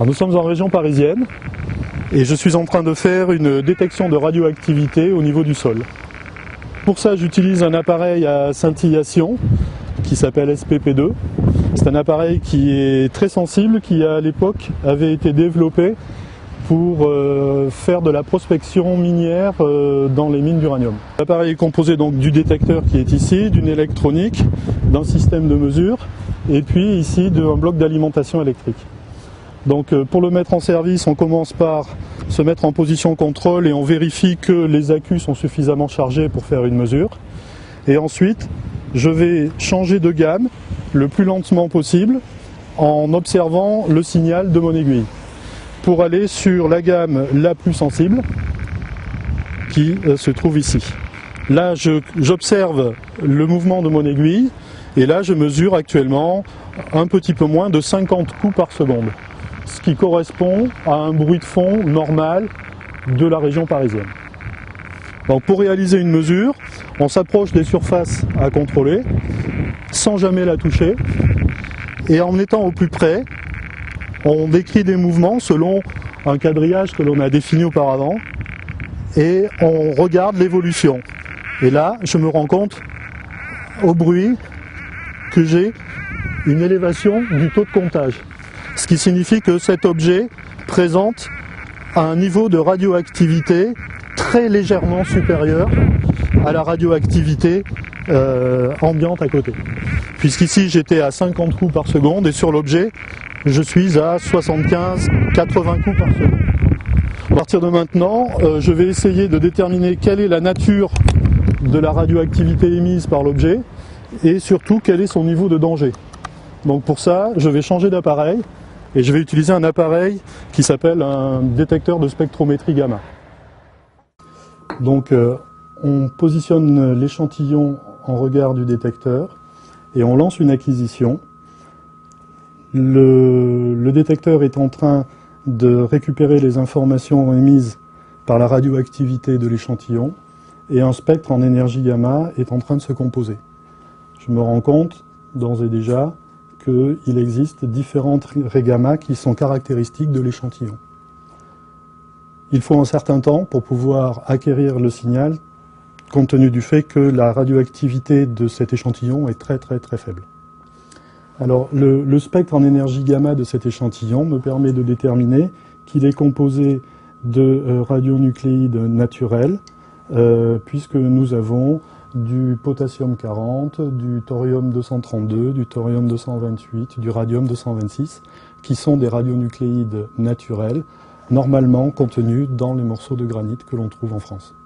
Alors, nous sommes en région parisienne et je suis en train de faire une détection de radioactivité au niveau du sol. Pour ça, j'utilise un appareil à scintillation qui s'appelle SPP2. C'est un appareil qui est très sensible, qui à l'époque avait été développé pour faire de la prospection minière dans les mines d'uranium. L'appareil est composé donc du détecteur qui est ici, d'une électronique, d'un système de mesure et puis ici d'un bloc d'alimentation électrique. Donc pour le mettre en service, on commence par se mettre en position contrôle et on vérifie que les accus sont suffisamment chargés pour faire une mesure. Et ensuite, je vais changer de gamme le plus lentement possible en observant le signal de mon aiguille pour aller sur la gamme la plus sensible qui se trouve ici. Là, j'observe le mouvement de mon aiguille et là, je mesure actuellement un petit peu moins de 50 coups par seconde, ce qui correspond à un bruit de fond normal de la région parisienne. Donc pour réaliser une mesure, on s'approche des surfaces à contrôler sans jamais la toucher et en étant au plus près, on décrit des mouvements selon un quadrillage que l'on a défini auparavant et on regarde l'évolution. Et là, je me rends compte au bruit que j'ai une élévation du taux de comptage. Ce qui signifie que cet objet présente un niveau de radioactivité très légèrement supérieur à la radioactivité ambiante à côté. Puisqu'ici j'étais à 50 coups par seconde et sur l'objet je suis à 75-80 coups par seconde. À partir de maintenant, je vais essayer de déterminer quelle est la nature de la radioactivité émise par l'objet et surtout quel est son niveau de danger. Donc pour ça, je vais changer d'appareil et je vais utiliser un appareil qui s'appelle un détecteur de spectrométrie gamma. Donc on positionne l'échantillon en regard du détecteur et on lance une acquisition. Le détecteur est en train de récupérer les informations émises par la radioactivité de l'échantillon et un spectre en énergie gamma est en train de se composer. Je me rends compte d'ores et déjà qu'il existe différentes raies gamma qui sont caractéristiques de l'échantillon. Il faut un certain temps pour pouvoir acquérir le signal, compte tenu du fait que la radioactivité de cet échantillon est très faible. Alors le spectre en énergie gamma de cet échantillon me permet de déterminer qu'il est composé de radionucléides naturels, puisque nous avons du potassium 40, du thorium 232, du thorium 228, du radium 226, qui sont des radionucléides naturels, normalement contenus dans les morceaux de granit que l'on trouve en France.